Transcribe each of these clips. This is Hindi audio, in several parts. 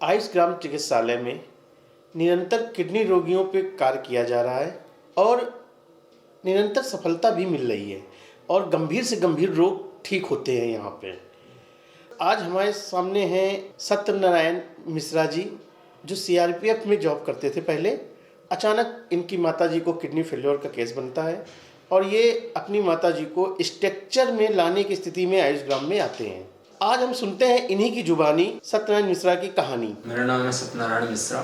आयुष ग्राम चिकित्सालय में निरंतर किडनी रोगियों पे कार्य किया जा रहा है और निरंतर सफलता भी मिल रही है और गंभीर से गंभीर रोग ठीक होते हैं यहाँ पे। आज हमारे सामने हैं सत्यनारायण मिश्रा जी, जो सीआरपीएफ में जॉब करते थे पहले। अचानक इनकी माताजी को किडनी फेल्योर का केस बनता है और ये अपनी माताजी को स्ट्रक्चर में लाने की स्थिति में आयुष ग्राम में आते हैं। आज हम सुनते हैं इन्हीं की जुबानी सत्यनारायण मिश्रा की कहानी। मेरा नाम है सत्यनारायण मिश्रा,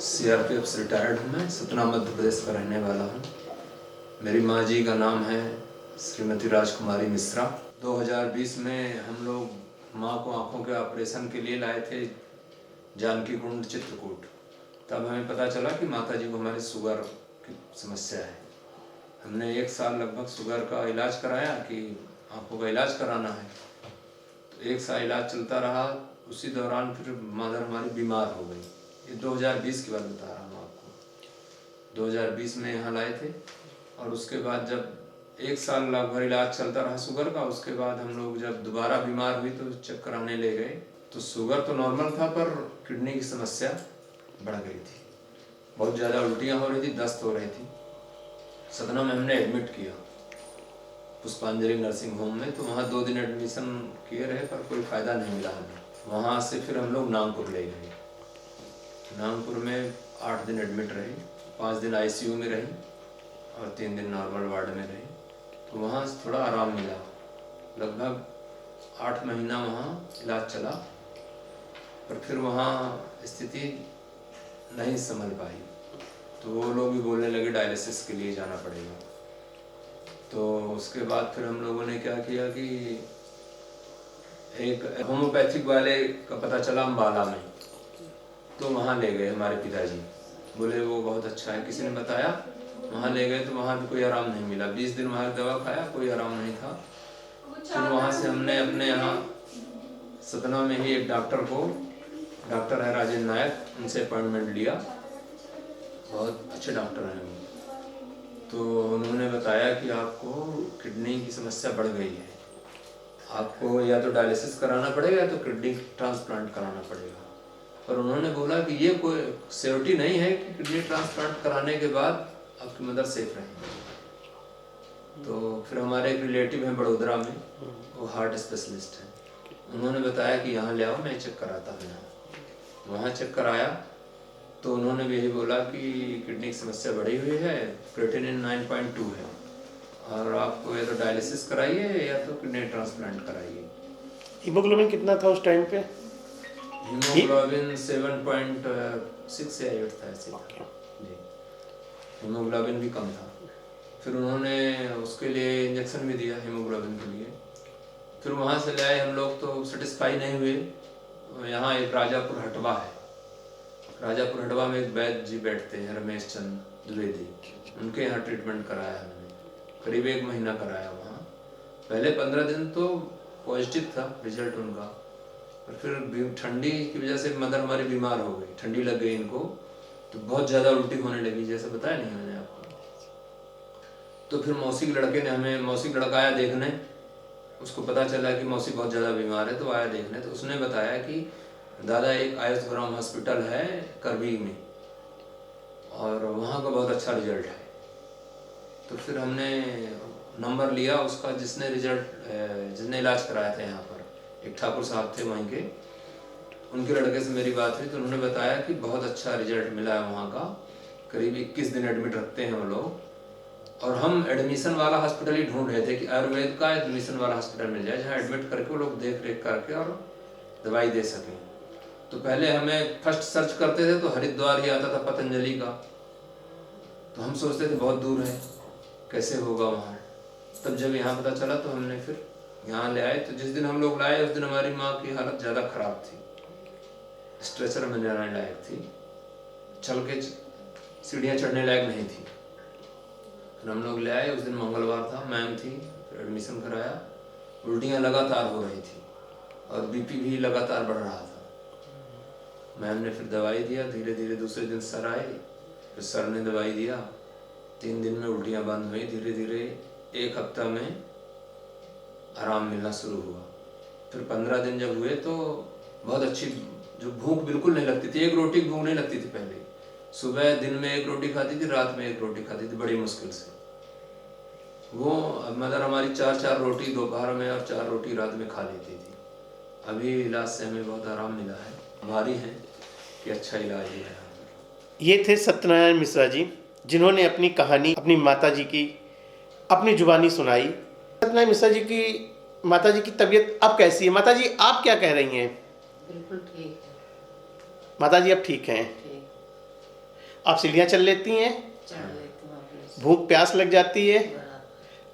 सीआरपीएफ से रिटायर्ड हूँ। मैं सतना मध्य प्रदेश का रहने वाला हूँ। मेरी माँ जी का नाम है श्रीमती राजकुमारी मिश्रा। 2020 में हम लोग माँ को आँखों के ऑपरेशन के लिए लाए थे जानकी कुंड चित्रकूट। तब हमें पता चला कि माता जी को हमारी शुगर की समस्या है। हमने 1 साल लगभग शुगर का इलाज कराया कि आँखों का इलाज कराना है। तो 1 साल इलाज चलता रहा। उसी दौरान फिर मदर हमारी बीमार हो गई। ये 2020 की बात बता रहा हूँ आपको। 2020 में यहाँ लाए थे और उसके बाद जब 1 साल लगभग इलाज चलता रहा शुगर का, उसके बाद हम लोग जब दोबारा बीमार हुई तो चेक कराने ले गए तो शुगर तो नॉर्मल था पर किडनी की समस्या बढ़ गई थी। बहुत ज़्यादा उल्टियाँ हो रही थी, दस्त हो रही थी। सतना में हमने एडमिट किया पुष्पांजलि नर्सिंग होम में। तो वहाँ 2 दिन एडमिशन किए रहे पर कोई फ़ायदा नहीं मिला हमें। वहाँ से फिर हम लोग नागपुर ले गए। नागपुर में 8 दिन एडमिट रहे, 5 दिन आईसीयू में रही और 3 दिन नॉर्मल वार्ड में रही। तो वहाँ से थोड़ा आराम मिला। लगभग 8 महीना वहाँ इलाज चला पर फिर वहाँ स्थिति नहीं संभल पाई। तो वो लोग भी बोलने लगे डायलिसिस के लिए जाना पड़ेगा। तो उसके बाद फिर हम लोगों ने क्या किया कि एक होम्योपैथिक वाले का पता चला अम्बाला में, तो वहाँ ले गए हमारे पिताजी। बोले वो बहुत अच्छा है, किसी ने बताया। वहाँ ले गए तो वहाँ भी कोई आराम नहीं मिला। 20 दिन वहाँ दवा खाया, कोई आराम नहीं था। फिर वहाँ से हमने अपने यहाँ सतना में ही एक डॉक्टर है राजेंद्र नायक, उनसे अपॉइंटमेंट लिया। बहुत अच्छे डॉक्टर हैं वो। तो उन्होंने बताया कि आपको किडनी की समस्या बढ़ गई है, आपको या तो डायलिसिस कराना पड़ेगा या तो किडनी ट्रांसप्लांट कराना पड़ेगा। और उन्होंने बोला कि ये कोई श्योरिटी नहीं है कि किडनी ट्रांसप्लांट कराने के बाद आपकी मदर सेफ रहेगी। तो फिर हमारे एक रिलेटिव हैं बड़ोदरा में, वो हार्ट स्पेशलिस्ट हैं। उन्होंने बताया कि यहाँ ले आओ, मैं चेक कराता हूँ यहाँ। वहाँ चेक कराया तो उन्होंने भी यही बोला कि किडनी की समस्या बढ़ी हुई है, क्रिएटिनिन 9.2 है और आपको या तो डायलिसिस कराइए या तो किडनी ट्रांसप्लांट कराइए। हीमोग्लोबिन कितना था उस टाइम पे? हीमोग्लोबिन 7.6 या 8 था ऐसे था जी। हीमोग्लोबिन भी कम था। फिर उन्होंने उसके लिए इंजेक्शन भी दिया हीमोग्लोबिन के लिए। फिर वहाँ से ले आए हम लोग तो सेटिस्फाई नहीं हुए। यहाँ एक राजापुर हटवा है, राजापुर हटवा में एक वैद्य जी बैठते हैं, रमेश चंद्र द्विवेदी। उनके यहाँ ट्रीटमेंट कराया हमने, करीब 1 महीना कराया वहाँ। पहले 15 दिन तो पॉजिटिव था रिजल्ट उनका, पर फिर ठंडी की वजह से मदर हमारी बीमार हो गई, ठंडी लग गई इनको, तो बहुत ज़्यादा उल्टी होने लगी, जैसे बताया नहीं मैंने आपको। तो फिर मौसी के लड़के ने हमें, मौसी का लड़का आया देखने, उसको पता चला कि मौसी बहुत ज़्यादा बीमार है तो आया देखने। तो उसने बताया कि दादा एक आयुष ग्राम हॉस्पिटल है करवी में और वहाँ का बहुत अच्छा रिजल्ट है। तो फिर हमने नंबर लिया उसका जिसने इलाज कराया था यहाँ पर, एक ठाकुर साहब थे वहीं के, उनके लड़के से मेरी बात हुई तो उन्होंने बताया कि बहुत अच्छा रिजल्ट मिला है वहाँ का। करीब 21 दिन एडमिट रखते हैं वो लोग। और हम एडमिशन वाला हॉस्पिटल ही ढूंढ रहे थे कि आयुर्वेद का एडमिशन वाला हॉस्पिटल मिल जाए जहाँ एडमिट करके वो लोग देख रेख करके और दवाई दे सकें। तो पहले हमें फर्स्ट सर्च करते थे तो हरिद्वार ही आता था, पतंजलि का। तो हम सोचते थे बहुत दूर है, कैसे होगा वहाँ। तब जब यहाँ पता चला तो हमने फिर यहाँ ले आए। तो जिस दिन हम लोग लाए उस दिन हमारी माँ की हालत ज़्यादा ख़राब थी, स्ट्रेचर में जाने लायक थी, चल के सीढ़ियाँ चढ़ने लायक नहीं थी। फिर हम लोग ले आए, उस दिन मंगलवार था, मैम थी, फिर एडमिशन कराया। उल्टियाँ लगातार हो रही थी और बीपी भी लगातार बढ़ रहा था। मैम ने फिर दवाई दिया, धीरे धीरे दूसरे दिन सर आए, फिर सर ने दवाई दिया। 3 दिन में उल्टियाँ बंद हुई, धीरे धीरे 1 हफ्ता में आराम मिलना शुरू हुआ। फिर 15 दिन जब हुए तो बहुत अच्छी जो भूख बिल्कुल नहीं लगती थी, एक रोटी भूख नहीं लगती थी पहले। सुबह दिन में एक रोटी खाती थी, रात में एक रोटी खाती थी, बड़ी मुश्किल से। वो मदर हमारी 4-4 रोटी दोपहर में और 4 रोटी रात में खा लेती थी। अभी इलाज से हमें बहुत आराम मिला है, आभारी हैं कि अच्छा इलाज हुआ है। ये थे सत्यनारायण मिश्रा जी, जिन्होंने अपनी कहानी अपनी माताजी की अपनी जुबानी सुनाई। सत्यनारायण मिश्रा जी की माताजी की तबीयत अब कैसी है? माताजी आप क्या कह रही हैं? बिल्कुल ठीक है। माताजी अब ठीक हैं? ठीक। आप सीढ़ियाँ चल लेती हैं? चढ़ लेती हूँ अपने भूख प्यास लग जाती है? बराबर।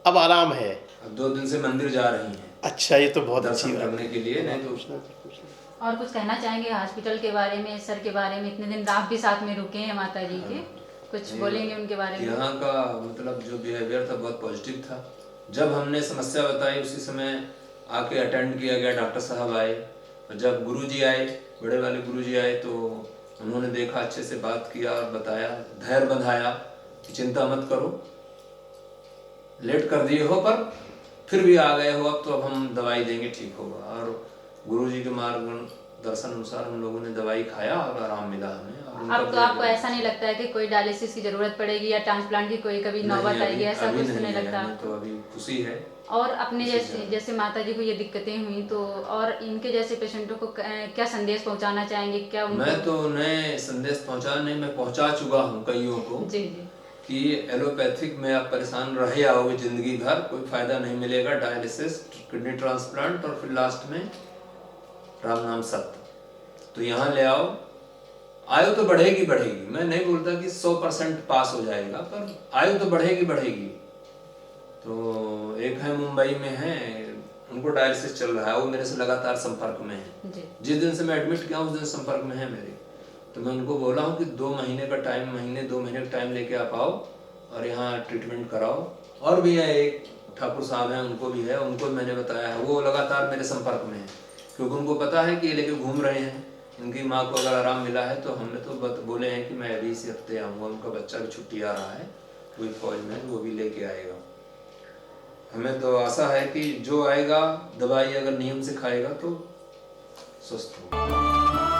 अब आराम है? अब 2 दिन से मंदिर जा रही हैं अच्छा, ये तो बहुत अच्छी दर्शन बात करने के लिए। नहीं तो और कुछ कहना चाहेंगे हॉस्पिटल के बारे में, सर के बारे में? इतने दिन आप भी साथ में रुके हैं माता जी के, कुछ बोलेंगे उनके बारे में? यहाँ का मतलब जो बिहेवियर था बहुत पॉजिटिव था। जब हमने समस्या बताई उसी समय आके अटेंड किया गया, डॉक्टर साहब आए। और जब गुरुजी आए, बड़े वाले गुरुजी आए, तो उन्होंने देखा, अच्छे से बात किया और बताया, धैर्य बंधाया कि चिंता मत करो, लेट कर दिए हो पर फिर भी आ गए हो, अब तो अब हम दवाई देंगे, ठीक होगा। और गुरुजी के मार्ग दर्शन अनुसार हम लोगों ने दवाई खाया और आराम मिला हमें। और उनका अब तो आपको ऐसा नहीं लगता है कि कोई डायलिसिस की जरूरत पड़ेगी या ट्रांसप्लांट की कोई कभी नौबत आएगी, ऐसा कुछ तो नहीं लगता? तो अभी खुशी है। और अपने जैसे माता जी को ये दिक्कतें हुई, तो और इनके जैसे पेशेंटों को क्या संदेश पहुंचाना चाहेंगे? क्या उनको? मैं तो उन्हें संदेश मैं पहुंचा चुका हूं कईयों को जी जी कि एलोपैथिक में आप परेशान रहे आओगे जिंदगी भर, कोई फायदा नहीं मिलेगा। डायलिसिस, किडनी ट्रांसप्लांट और फिर लास्ट में राम नाम सत्य, तो यहाँ ले आओ। आयु तो बढ़ेगी बढ़ेगी, मैं नहीं बोलता कि 100% पास हो जाएगा, पर आयु तो बढ़ेगी बढ़ेगी। तो एक है मुंबई में है, उनको डायलिसिस चल रहा है, वो मेरे से लगातार संपर्क में है। जिस दिन से मैं एडमिट किया उस दिन संपर्क में है मेरे। तो मैं उनको बोला हूँ कि 2 महीने का टाइम, 2 महीने का टाइम लेके आप आओ और यहाँ ट्रीटमेंट कराओ। और भी है, एक ठाकुर साहब हैं, उनको भी है, उनको मैंने बताया है, वो लगातार मेरे संपर्क में है, क्योंकि उनको पता है कि ये लेके घूम रहे हैं। इनकी माँ को अगर आराम मिला है तो हमने तो बोले हैं कि मैं अभी इसी हफ्ते आऊँगा, उनका बच्चा भी छुट्टी आ रहा है, वही फौज में, वो भी लेके आएगा। हमें तो आशा है कि जो आएगा, दवाई अगर नियम से खाएगा तो स्वस्थ होगा।